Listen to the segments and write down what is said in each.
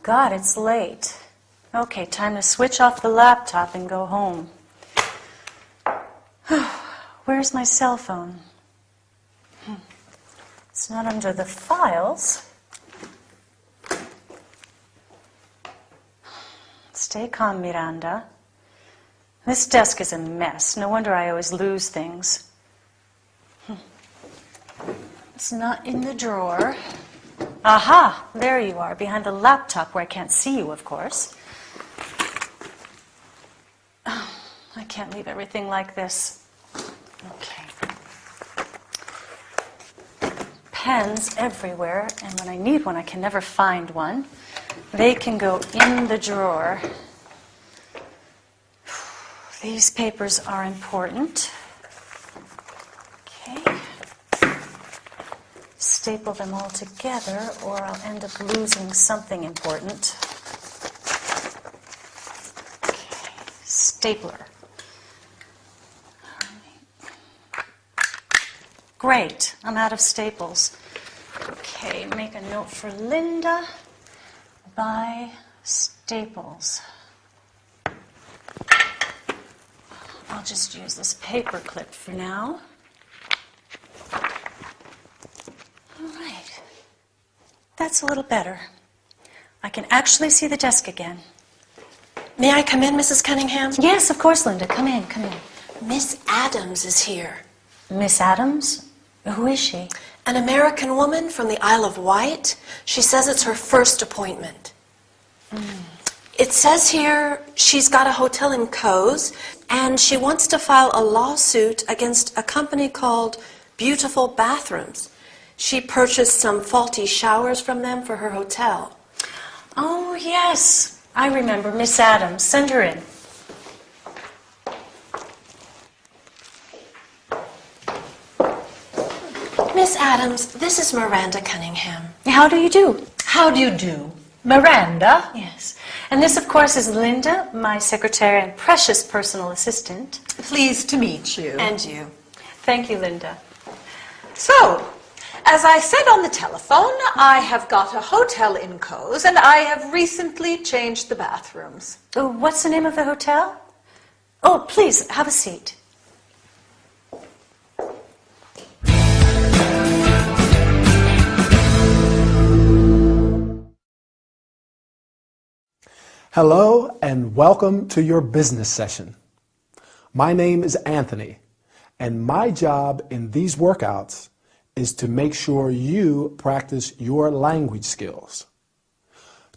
God, it's late. Okay, time to switch off the laptop and go home. Where's my cell phone? It's not under the files. Stay calm, Miranda. This desk is a mess. No wonder I always lose things. It's not in the drawer. Aha! There you are, behind the laptop where I can't see you, of course. Oh, I can't leave everything like this. Okay. Pens everywhere, and when I need one, I can never find one. They can go in the drawer. These papers are important. Okay. Staple them all together, or I'll end up losing something important. Okay. Stapler. Great, I'm out of staples. Okay, make a note for Linda. Buy staples. I'll just use this paper clip for now. All right. That's a little better. I can actually see the desk again. May I come in, Mrs. Cunningham? Yes, of course, Linda. Come in, come in. Miss Adams is here. Miss Adams? Who is she? An American woman from the Isle of Wight. She says it's her first appointment. It says here she's got a hotel in Cowes, and she wants to file a lawsuit against a company called Beautiful Bathrooms. She purchased some faulty showers from them for her hotel. Oh, yes. I remember Miss Adams. Send her in. Miss Adams, this is Miranda Cunningham. How do you do? How do you do? Miranda? Yes. And this, of course, is Linda, my secretary and precious personal assistant. Pleased to meet you. And you. Thank you, Linda. So, as I said on the telephone, I have got a hotel in Cowes, and I have recently changed the bathrooms. Oh, what's the name of the hotel? Oh, please, have a seat. Hello and welcome to your business session. My name is Anthony, and my job in these workouts is to make sure you practice your language skills.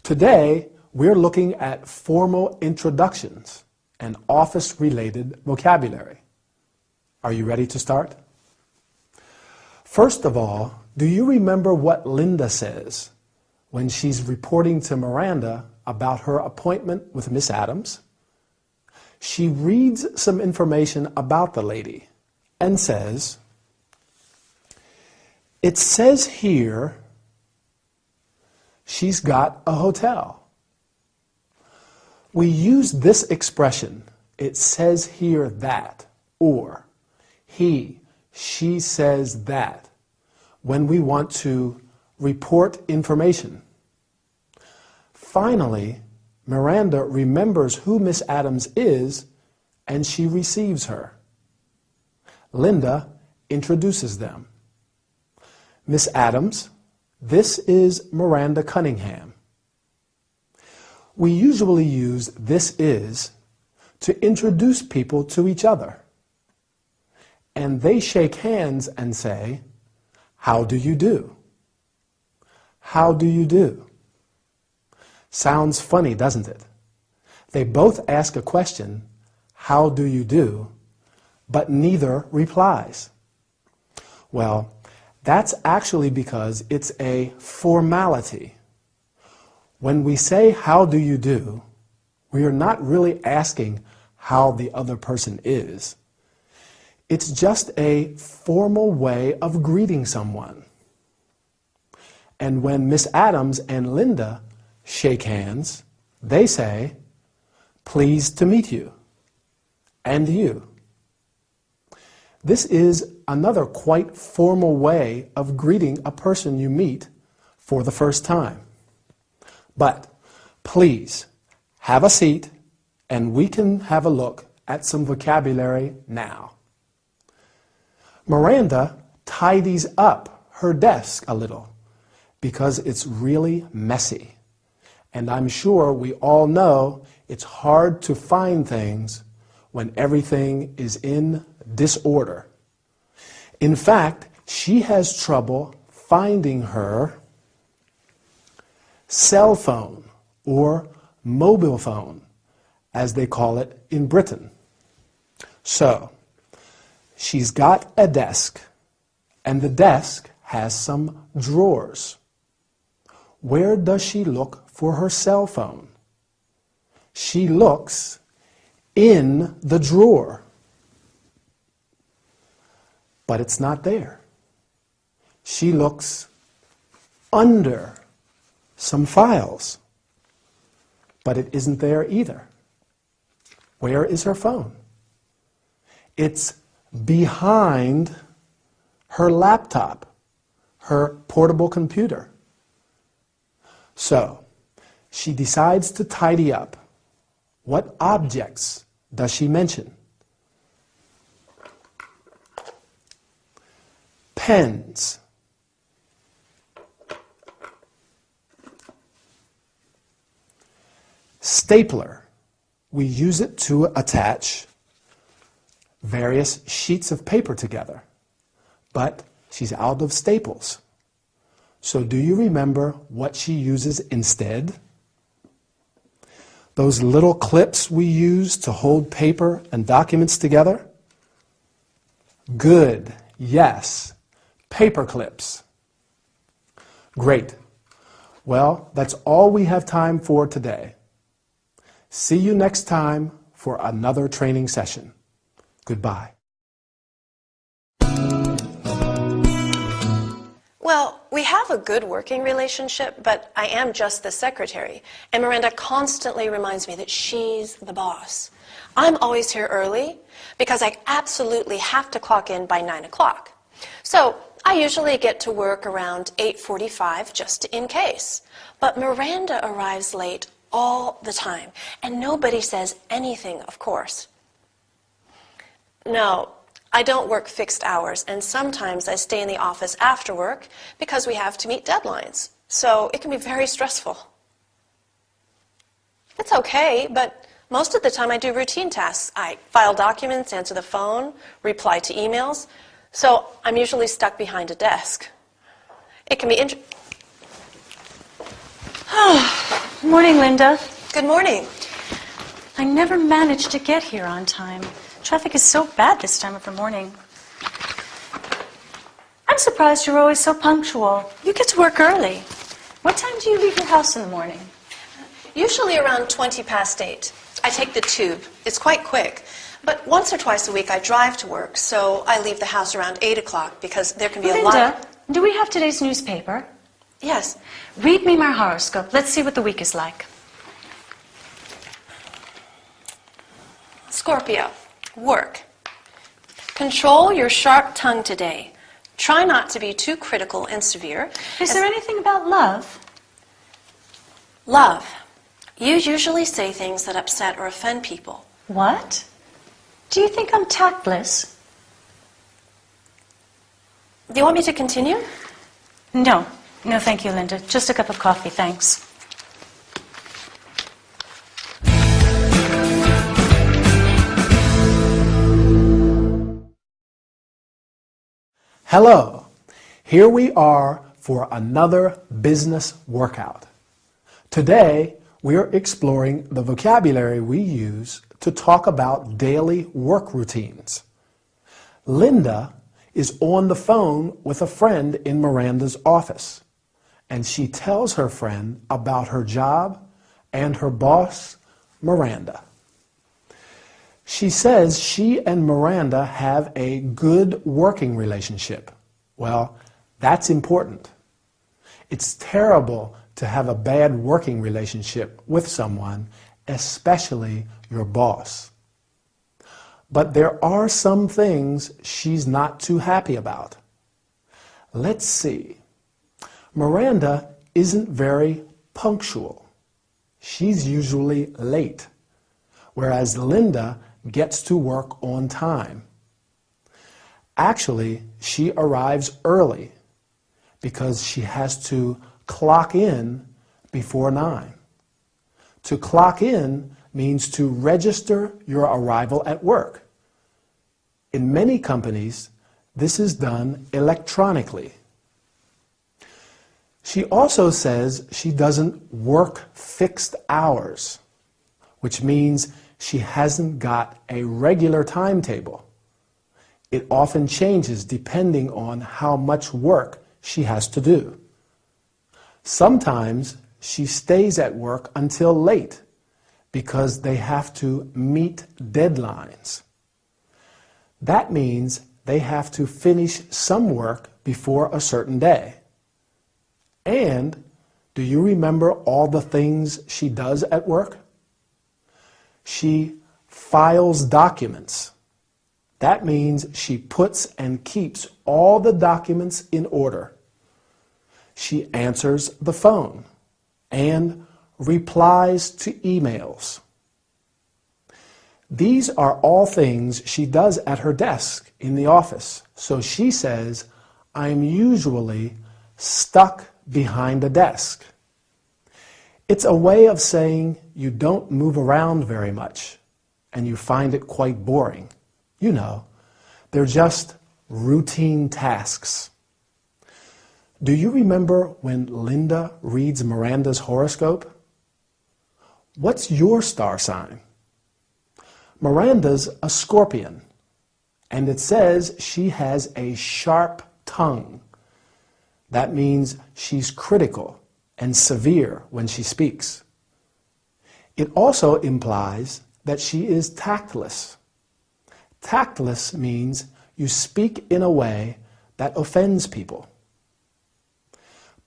Today, we're looking at formal introductions and office-related vocabulary. Are you ready to start? First of all, do you remember what Linda says when she's reporting to Miranda about her appointment with Miss Adams? She reads some information about the lady and says, "It says here she's got a hotel." We use this expression, "it says here that," or "he, she says that," when we want to report information. Finally, Miranda remembers who Miss Adams is, and she receives her. Linda introduces them. Miss Adams, this is Miranda Cunningham. We usually use "this is" to introduce people to each other. And they shake hands and say, "How do you do?" How do you do? Sounds funny, doesn't it? They both ask a question, "How do you do?" but neither replies. Well, that's actually because it's a formality. When we say "How do you do?" we are not really asking how the other person is. It's just a formal way of greeting someone. And when Miss Adams and Linda shake hands, they say, "Pleased to meet you," and you. This is another quite formal way of greeting a person you meet for the first time. But Please have a seat and we can have a look at some vocabulary now. Miranda tidies up her desk a little because it's really messy. And I'm sure we all know it's hard to find things when everything is in disorder. In fact, she has trouble finding her cell phone or mobile phone, as they call it in Britain. So, she's got a desk, and the desk has some drawers. Where does she look for her cell phone? She looks in the drawer. But it's not there. She looks under some files. But it isn't there either. Where is her phone? It's behind her laptop, her portable computer. So, she decides to tidy up. What objects does she mention? Pens. Stapler. We use it to attach various sheets of paper together. But she's out of staples. So do you remember what she uses instead? Those little clips we use to hold paper and documents together? Good. Yes. Paper clips. Great. Well, that's all we have time for today. See you next time for another training session. Goodbye. Well, we have a good working relationship, but I am just the secretary, and Miranda constantly reminds me that she's the boss. I'm always here early because I absolutely have to clock in by 9 o'clock. So I usually get to work around 8:45 just in case. But Miranda arrives late all the time, and nobody says anything, of course. No, I don't work fixed hours, and sometimes I stay in the office after work because we have to meet deadlines. So it can be very stressful. It's okay, but most of the time I do routine tasks. I file documents, answer the phone, reply to emails. So I'm usually stuck behind a desk. It can be Morning, Linda. Good morning. I never managed to get here on time. Traffic is so bad this time of the morning. I'm surprised you're always so punctual. You get to work early. What time do you leave your house in the morning? Usually around 8:20. I take the tube. It's quite quick. But once or twice a week I drive to work, so I leave the house around 8 o'clock because there can be a lot. Linda, do we have today's newspaper? Yes. Read me my horoscope. Let's see what the week is like. Scorpio. Work. Control your sharp tongue today. Try not to be too critical and severe. Is there anything about love? Love. You usually say things that upset or offend people. What? Do you think I'm tactless? Do you want me to continue? No. No, thank you, Linda. Just a cup of coffee, thanks. Hello. Here we are for another business workout. Today, we're exploring the vocabulary we use to talk about daily work routines. Linda is on the phone with a friend in Miranda's office, and she tells her friend about her job and her boss, Miranda. She says she and Miranda have a good working relationship. Well, that's important. It's terrible to have a bad working relationship with someone, especially your boss. But there are some things she's not too happy about. Let's see. Miranda isn't very punctual. she's usually late, whereas Linda gets to work on time. Actually, she arrives early because she has to clock in before 9. To clock in means to register your arrival at work. In many companies, this is done electronically. She also says she doesn't work fixed hours, which means she hasn't got a regular timetable. It often changes depending on how much work she has to do. Sometimes she stays at work until late because they have to meet deadlines. That means they have to finish some work before a certain day. And do you remember all the things she does at work? She files documents. That means she puts and keeps all the documents in order. She answers the phone and replies to emails. These are all things she does at her desk in the office. So she says, I'm usually stuck behind a desk. It's a way of saying you don't move around very much and you find it quite boring. You know, they're just routine tasks. Do you remember when Linda reads Miranda's horoscope? What's your star sign? Miranda's a Scorpion, and it says she has a sharp tongue. That means she's critical and severe when she speaks. It also implies that she is tactless. Tactless means you speak in a way that offends people.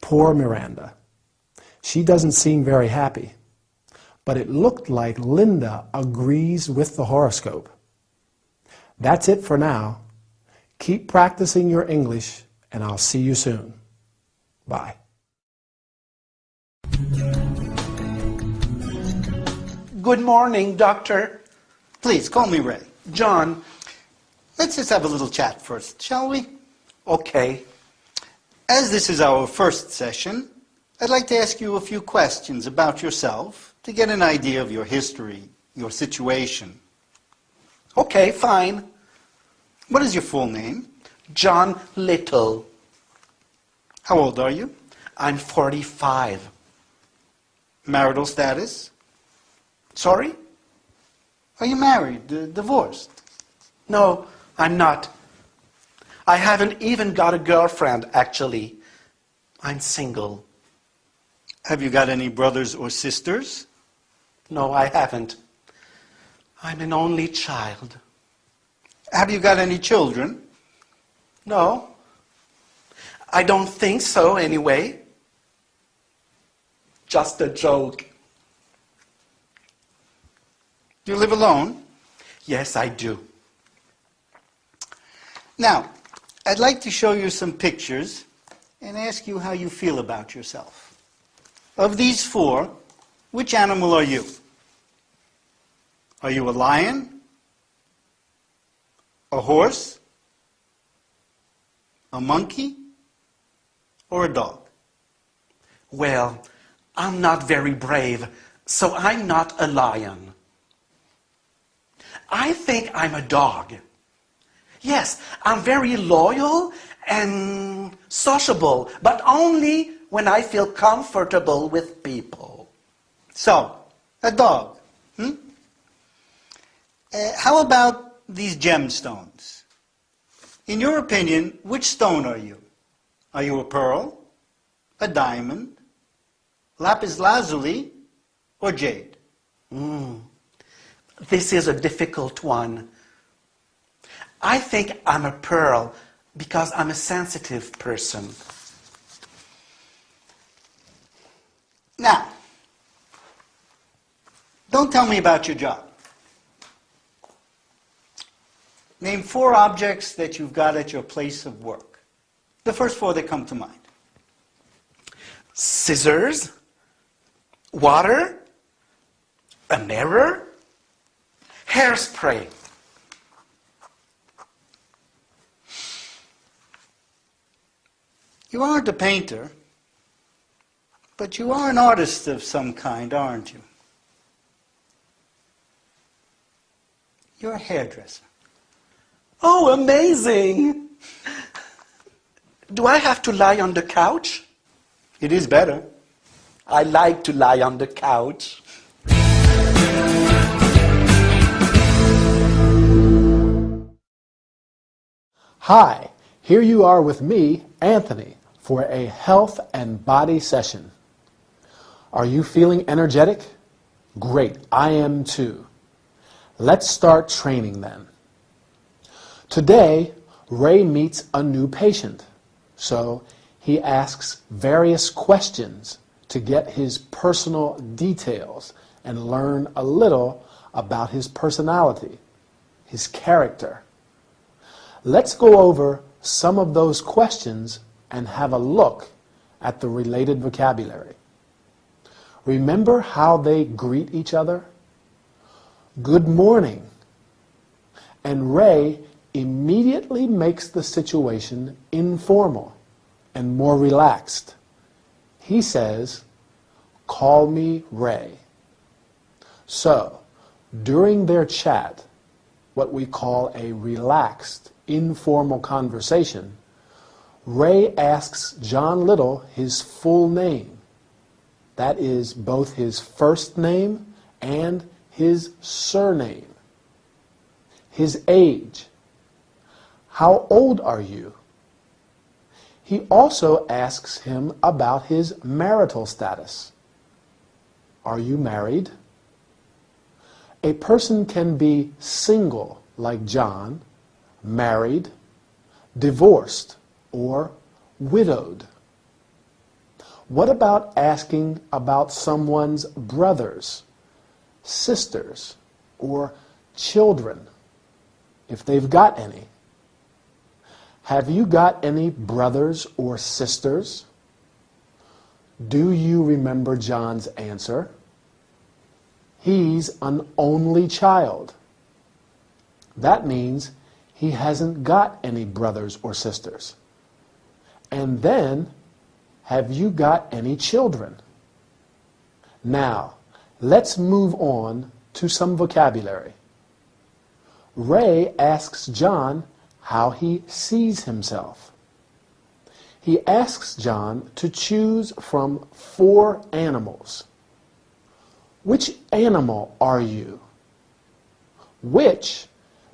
Poor Miranda. She doesn't seem very happy, but it looked like Linda agrees with the horoscope. That's it for now. Keep practicing your English, and I'll see you soon. Bye. Good morning, Doctor. Please, call me Ray. John. Let's just have a little chat first, shall we? Okay. As this is our first session, I'd like to ask you a few questions about yourself to get an idea of your history, your situation. Okay, fine. What is your full name? John Little. How old are you? I'm 45. Marital status? Sorry? Are you married, divorced? No, I'm not. I haven't even got a girlfriend, actually. I'm single. Have you got any brothers or sisters? No, I haven't. I'm an only child. Have you got any children? No. I don't think so, anyway. Just a joke. Do you live alone? Yes, I do. Now, I'd like to show you some pictures and ask you how you feel about yourself. Of these four, which animal are you? Are you a lion? A horse? A monkey? Or a dog? Well, I'm not very brave, so I'm not a lion. I think I'm a dog. Yes, I'm very loyal and sociable, but only when I feel comfortable with people. So, a dog. How about these gemstones? In your opinion, which stone are you? Are you a pearl, a diamond, lapis lazuli, or jade? This is a difficult one. I think I'm a pearl because I'm a sensitive person. Now, don't tell me about your job. Name 4 objects that you've got at your place of work. The first 4 that come to mind. Scissors, water, An error? Hairspray. You aren't a painter, but you are an artist of some kind, aren't you? You're a hairdresser. Oh, amazing! Do I have to lie on the couch? It is better. I like to lie on the couch. Hi, here you are with me, Anthony, for a health and body session. Are you feeling energetic? Great, I am too. Let's start training then. Today, Ray meets a new patient, so he asks various questions to get his personal details and learn a little about his personality, his character. Let's go over some of those questions and have a look at the related vocabulary. Remember how they greet each other? Good morning. And Ray immediately makes the situation informal and more relaxed. He says, "Call me Ray." So, during their chat, what we call a relaxed, informal conversation, Ray asks John Little his full name. That is both his first name and his surname. His age. How old are you? He also asks him about his marital status. Are you married? A person can be single, like John, married, divorced, or widowed. What about asking about someone's brothers, sisters, or children, if they've got any? Have you got any brothers or sisters? Do you remember John's answer? He's an only child. That means he hasn't got any brothers or sisters. And then, have you got any children? Now, let's move on to some vocabulary. Ray asks John how he sees himself. He asks John to choose from 4 animals. Which animal are you? Which,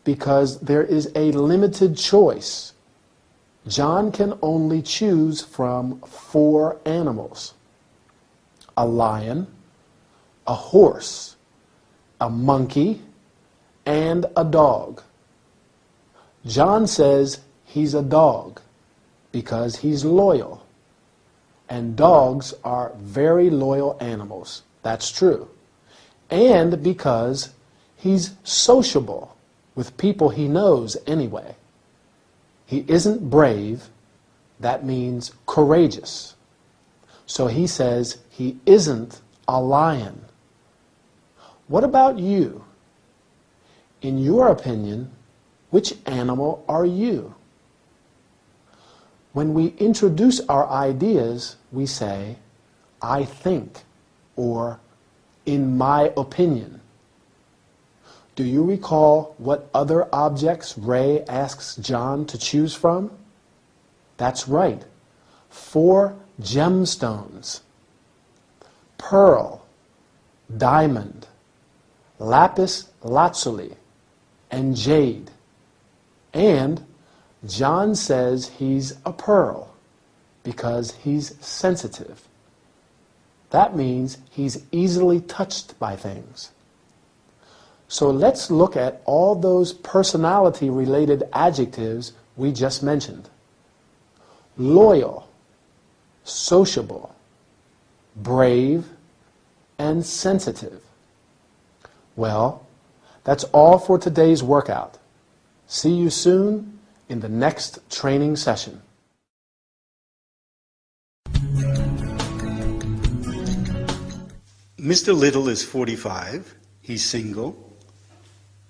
because there is a limited choice. John can only choose from 4 animals: a lion, a horse, a monkey, and a dog. John says he's a dog because he's loyal. And dogs are very loyal animals. That's true. And because he's sociable with people he knows anyway. He isn't brave. That means courageous. So he says he isn't a lion. What about you? In your opinion, which animal are you? When we introduce our ideas, we say, "I think," or "in my opinion." Do you recall what other objects Ray asks John to choose from? That's right, 4 gemstones: pearl, diamond, lapis lazuli, and jade. And John says he's a pearl because he's sensitive. That means he's easily touched by things. So let's look at all those personality-related adjectives we just mentioned. Loyal, sociable, brave, and sensitive. Well, that's all for today's workout. See you soon in the next training session. Mr. Little is 45 He's single.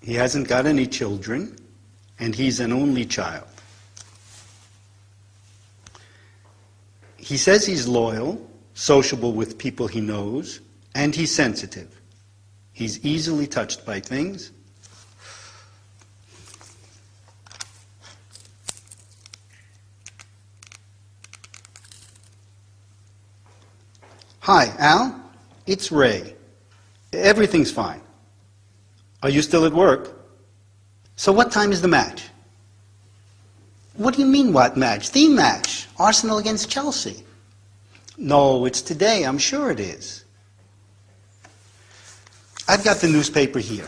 He hasn't got any children, and he's an only child. He says he's loyal, sociable with people he knows, and he's sensitive. He's easily touched by things. Hi, Al. It's Ray. Everything's fine. Are you still at work? So what time is the match? What do you mean, what match? The match. Arsenal against Chelsea. No, it's today. I'm sure it is. I've got the newspaper here.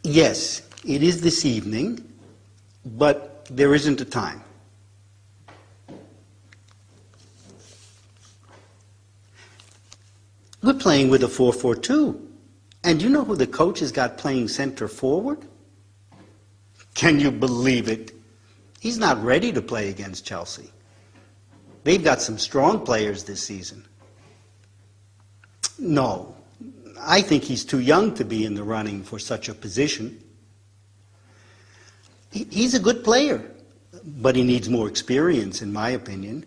Yes, it is this evening, but there isn't a time. We're playing with a 4-4-2. And you know who the coach has got playing center forward? Can you believe it? He's not ready to play against Chelsea. They've got some strong players this season. No, I think he's too young to be in the running for such a position. He's a good player, but he needs more experience, in my opinion.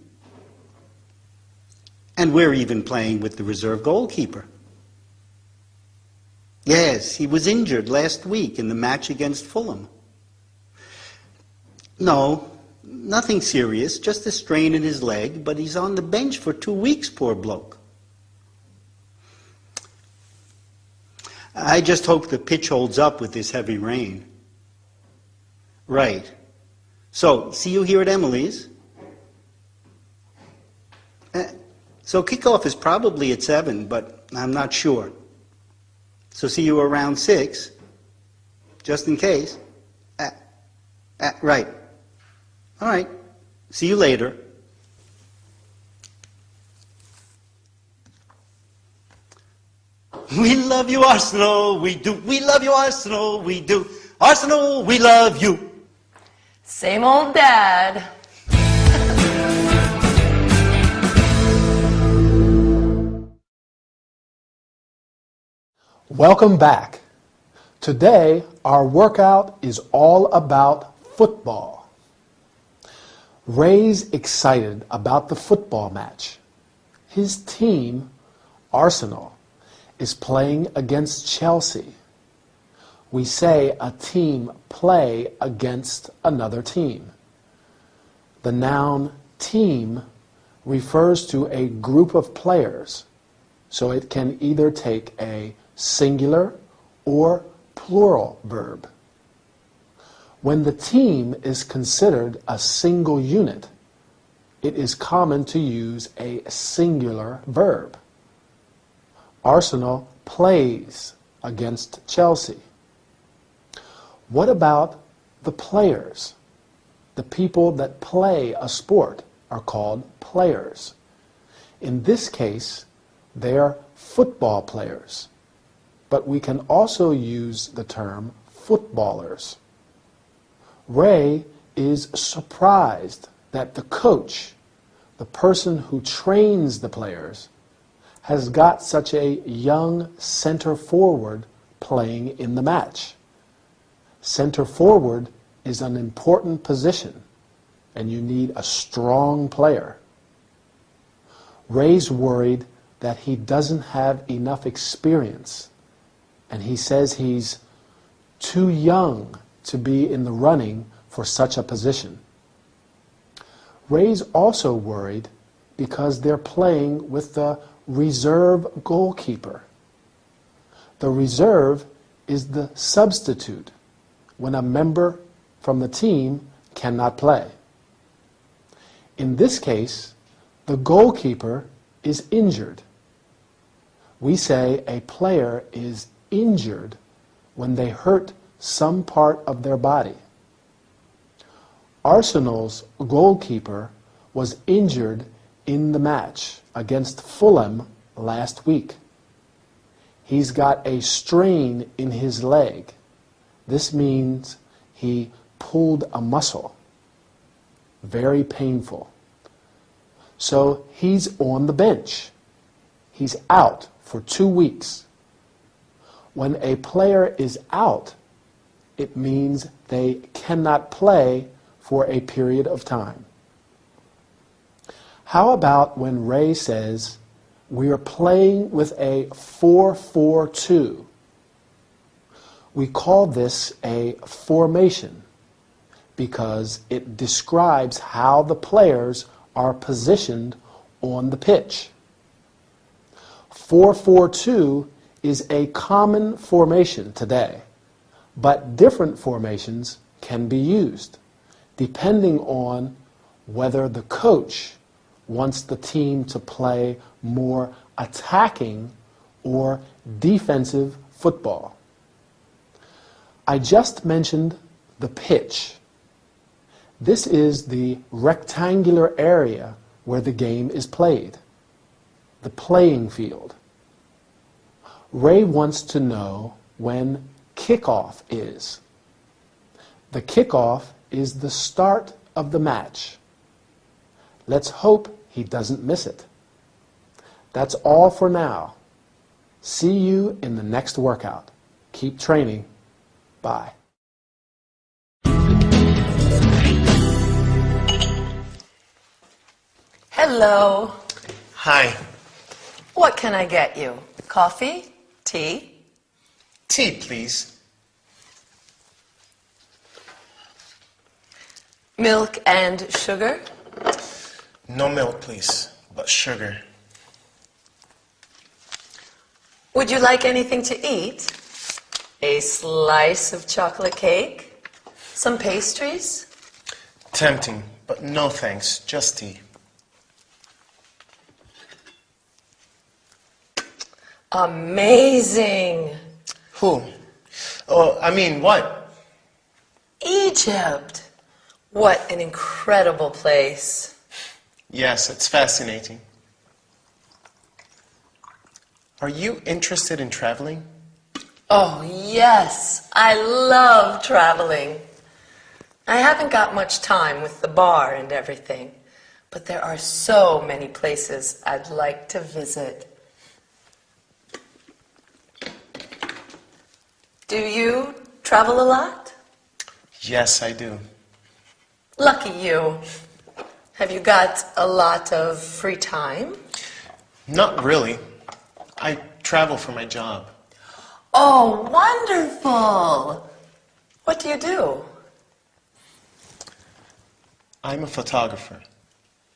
And we're even playing with the reserve goalkeeper. Yes, he was injured last week in the match against Fulham. No, nothing serious, just a strain in his leg, but he's on the bench for 2 weeks, poor bloke. I just hope the pitch holds up with this heavy rain. Right. So, see you here at Emily's? So kickoff is probably at 7, but I'm not sure. So see you around 6, just in case. Right. All right. See you later. We love you, Arsenal, we do. We love you, Arsenal, we do. Arsenal, we love you. Same old dad. Welcome back. Today, our workout is all about football. Ray's excited about the football match. His team, Arsenal, is playing against Chelsea. We say a team play against another team. The noun team refers to a group of players, so it can either take a singular or plural verb. When the team is considered a single unit, it is common to use a singular verb. Arsenal plays against Chelsea. What about the players? The people that play a sport are called players. In this case, they are football players. But we can also use the term footballers. Ray is surprised that the coach, the person who trains the players, has got such a young center forward playing in the match. Center forward is an important position, and you need a strong player. Ray's worried that he doesn't have enough experience, and he says he's too young to be in the running for such a position. Ray's also worried because they're playing with the reserve goalkeeper. The reserve is the substitute when a member from the team cannot play. In this case, the goalkeeper is injured. We say a player is injured when they hurt some part of their body. Arsenal's goalkeeper was injured in the match against Fulham last week. He's got a strain in his leg. This means he pulled a muscle. Very painful. so he's on the bench. He's out for 2 weeks. When a player is out, it means they cannot play for a period of time. How about when Ray says, we are playing with a 4-4-2? We call this a formation because it describes how the players are positioned on the pitch. 4-4-2 is a common formation today, but different formations can be used depending on whether the coach wants the team to play more attacking or defensive football. I just mentioned the pitch. This is the rectangular area where the game is played, the playing field. Ray wants to know when kickoff is. The kickoff is the start of the match. Let's hope he doesn't miss it. That's all for now. See you in the next workout. Keep training. Bye. Hello. Hi. What can I get you? Coffee? Tea? Tea, please. Milk and sugar? No milk, please, but sugar. Would you like anything to eat? A slice of chocolate cake? Some pastries? Tempting, but no thanks, just tea. Amazing! Who? Oh, I mean, what? Egypt! What an incredible place. Yes, it's fascinating. Are you interested in traveling? Oh, yes. I love traveling. I haven't got much time with the bar and everything, but there are so many places I'd like to visit. Do you travel a lot? Yes, I do. Lucky you. Have you got a lot of free time? Not really. I travel for my job. Oh, wonderful! What do you do? I'm a photographer.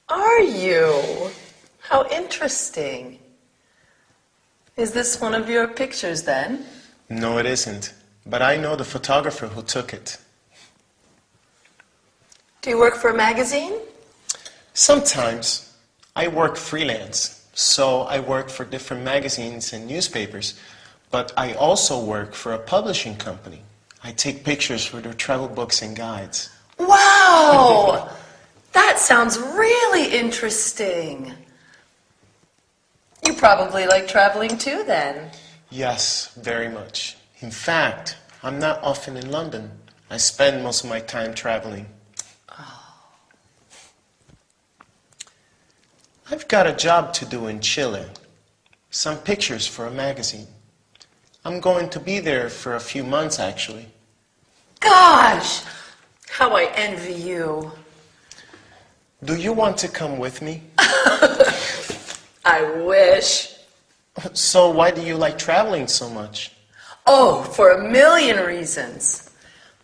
Are you? How interesting. Is this one of your pictures then? No, it isn't. But I know the photographer who took it. Do you work for a magazine? Sometimes. I work freelance, so I work for different magazines and newspapers. But I also work for a publishing company. I take pictures for their travel books and guides. Wow! That sounds really interesting. You probably like traveling too then. Yes, very much. In fact, I'm not often in London. I spend most of my time traveling. I've got a job to do in Chile. Some pictures for a magazine. I'm going to be there for a few months, actually. Gosh! How I envy you. Do you want to come with me? I wish. So why do you like traveling so much? Oh, for a million reasons.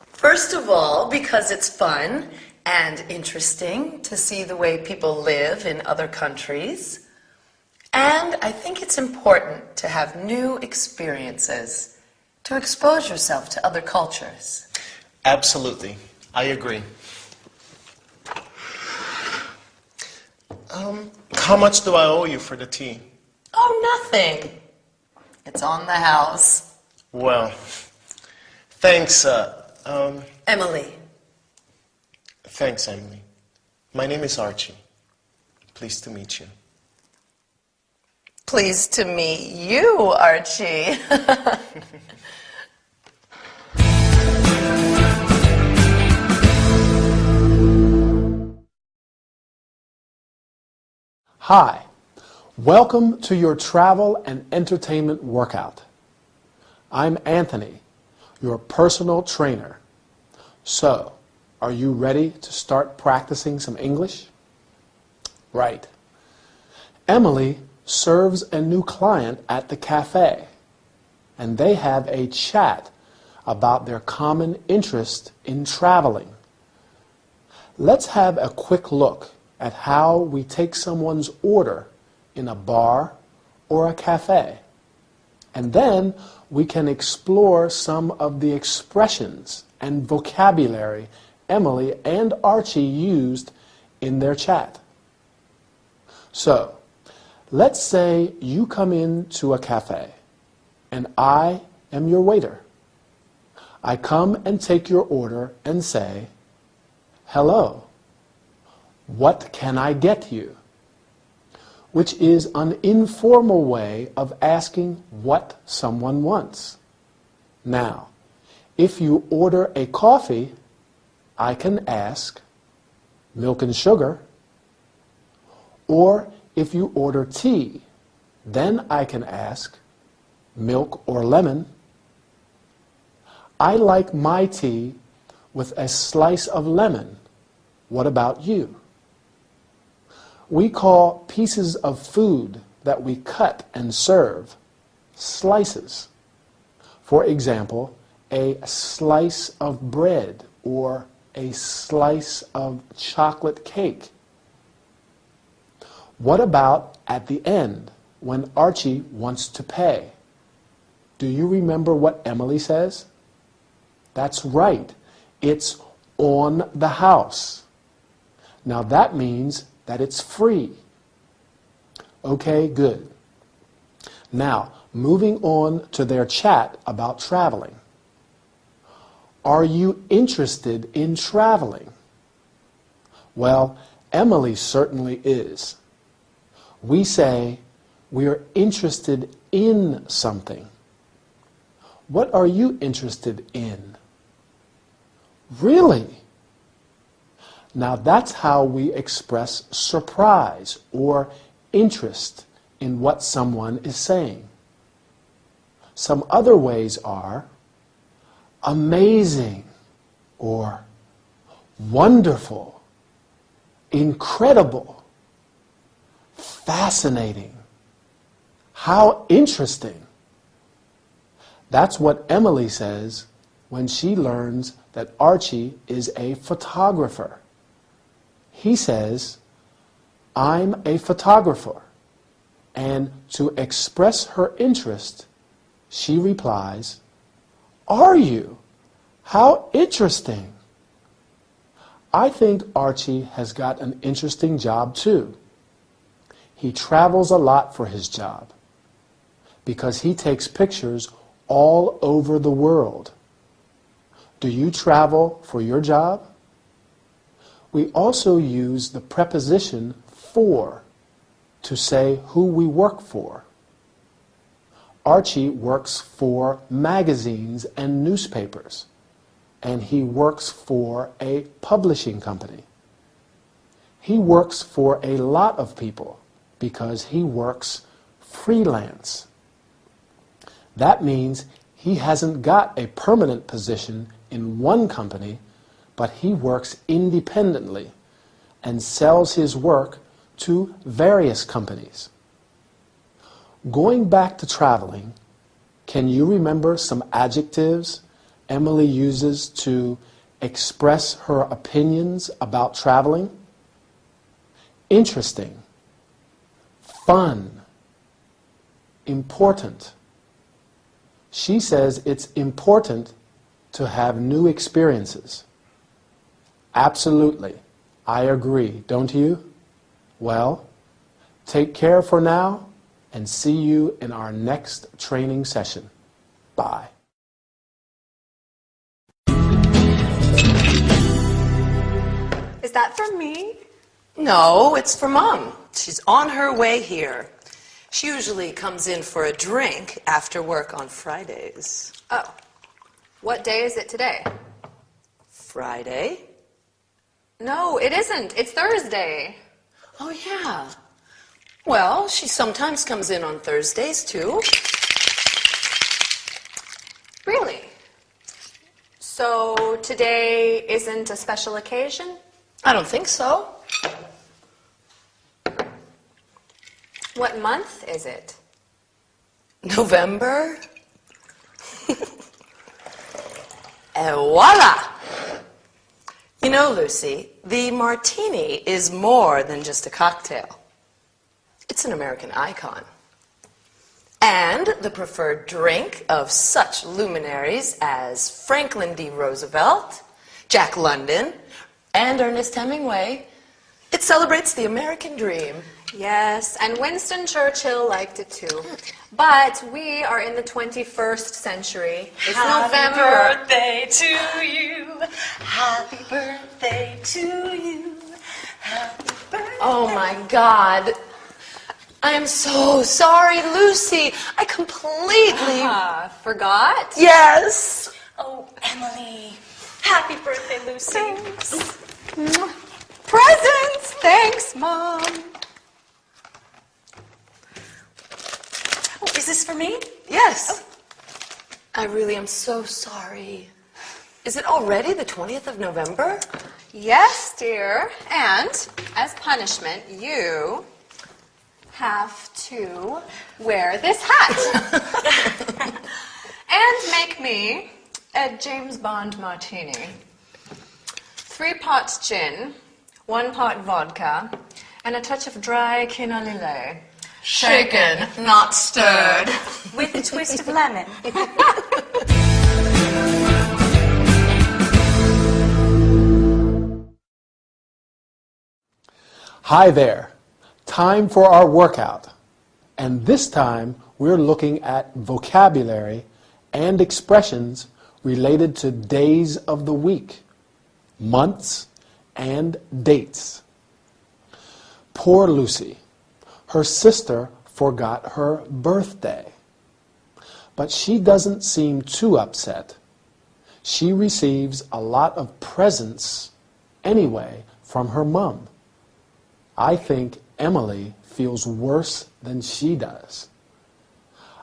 First of all, because it's fun and interesting to see the way people live in other countries. And I think it's important to have new experiences, to expose yourself to other cultures. Absolutely. I agree. How much do I owe you for the tea? Oh, nothing. It's on the house. Well, thanks, Emily. Thanks, Emily. My name is Archie. Pleased to meet you. Pleased to meet you, Archie. Hi, welcome to your travel and entertainment workout. I'm Anthony, your personal trainer. So, are you ready to start practicing some English? Right. Emily serves a new client at the cafe, and they have a chat about their common interest in traveling. Let's have a quick look at how we take someone's order in a bar or a cafe. And then we can explore some of the expressions and vocabulary Emily and Archie used in their chat. So, let's say you come into a cafe and I am your waiter. I come and take your order and say, "Hello. What can I get you?" Which is an informal way of asking what someone wants. Now, if you order a coffee, I can ask, "Milk and sugar?" Or if you order tea, then I can ask, "Milk or lemon?" I like my tea with a slice of lemon. What about you? We call pieces of food that we cut and serve slices. For example, a slice of bread or a slice of chocolate cake. What about at the end when Archie wants to pay? Do you remember what Emily says? That's right. It's on the house. Now that means that it's free. Okay, good. Now, moving on to their chat about traveling. Are you interested in traveling? Well, Emily certainly is. We say we're interested in something. What are you interested in? Really? Now that's how we express surprise or interest in what someone is saying. Some other ways are amazing or wonderful, incredible, fascinating, how interesting. That's what Emily says when she learns that Archie is a photographer. He says, "I'm a photographer." And to express her interest, she replies, "Are you? How interesting." I think Archie has got an interesting job too. He travels a lot for his job because he takes pictures all over the world. Do you travel for your job? We also use the preposition for to say who we work for. Archie works for magazines and newspapers, and he works for a publishing company. He works for a lot of people because he works freelance. That means he hasn't got a permanent position in one company, but he works independently and sells his work to various companies. Going back to traveling, can you remember some adjectives Emily uses to express her opinions about traveling? Interesting, fun, important. She says it's important to have new experiences. Absolutely. I agree, don't you? Well, take care for now and see you in our next training session. Bye. Is that for me? No, it's for Mom. She's on her way here. She usually comes in for a drink after work on Fridays. Oh. What day is it today? Friday? No, it isn't. It's Thursday. Oh, yeah. Well, she sometimes comes in on Thursdays, too. Really? So today isn't a special occasion? I don't think so. What month is it? November? Et voila! You know, Lucy, the martini is more than just a cocktail. It's an American icon. And the preferred drink of such luminaries as Franklin D. Roosevelt, Jack London, and Ernest Hemingway. It celebrates the American dream. Yes, and Winston Churchill liked it too. But we are in the 21st century. It's Happy November. birthday to you. Happy birthday to you. Happy birthday. Oh my God. I am so sorry, Lucy. I completely... Forgot? Yes. Oh, Emily. Happy birthday, Lucy. Presents! Thanks, Mom. Oh, is this for me? Yes. I really am so sorry. Is it already the 20th of November? Yes, dear. And as punishment, you have to wear this hat. And make me a James Bond martini. 3 pots gin, 1 pot vodka, and a touch of dry quinoa lillet. Shaken, not stirred. With a twist of lemon. Hi there. Time for our workout. And this time we're looking at vocabulary and expressions related to days of the week, months, and dates. Poor Lucy. Her sister forgot her birthday. But she doesn't seem too upset. She receives a lot of presents anyway from her mom. I think Emily feels worse than she does.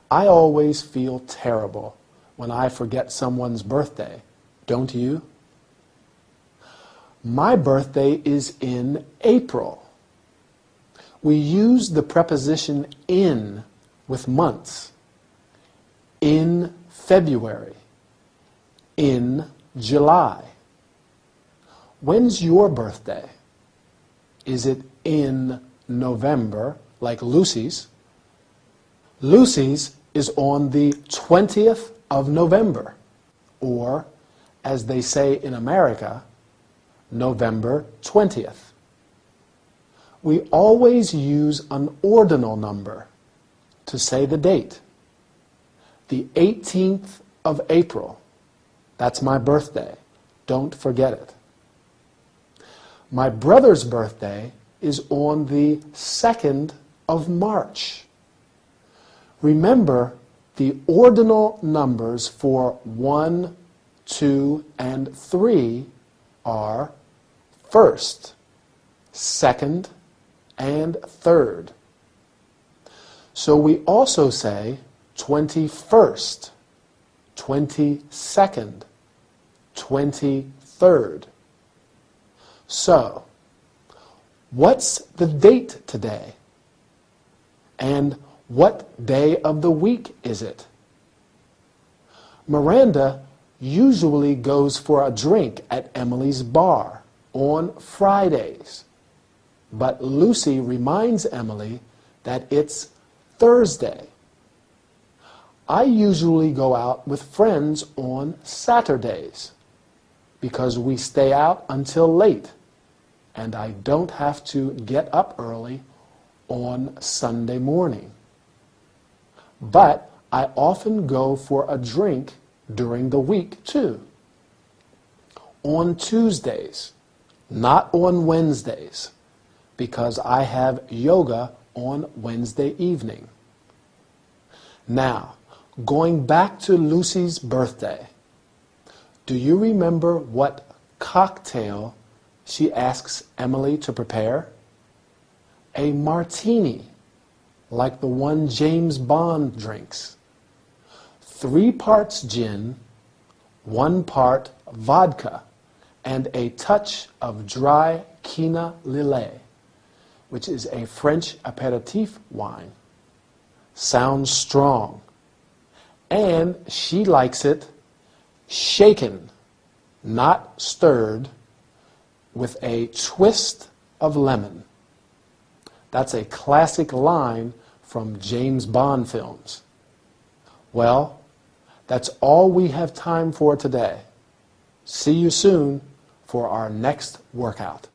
I always feel terrible when I forget someone's birthday, don't you? My birthday is in April. We use the preposition in with months. In February. In July. When's your birthday? Is it in November, like Lucy's? Lucy's is on the 20th of November, or, as they say in America, November 20th. We always use an ordinal number to say the date. The 18th of April. That's my birthday. Don't forget it. My brother's birthday is on the 2nd of March. Remember, the ordinal numbers for 1, 2, and 3 are 1st, 2nd, and 3rd. So we also say 21st, 22nd, 23rd. So, what's the date today? And what day of the week is it? Miranda usually goes for a drink at Emily's bar on Fridays. But Lucy reminds Emily that it's Thursday. I usually go out with friends on Saturdays because we stay out until late and I don't have to get up early on Sunday morning. But I often go for a drink during the week too. On Tuesdays, not on Wednesdays, because I have yoga on Wednesday evening. Now, going back to Lucy's birthday, do you remember what cocktail she asks Emily to prepare? A martini. like the one James Bond drinks. 3 parts gin, 1 part vodka, and a touch of dry Quina Lillet, which is a French aperitif wine. Sounds strong. And she likes it shaken, not stirred, with a twist of lemon. That's a classic line from James Bond films. Well, that's all we have time for today. See you soon for our next workout.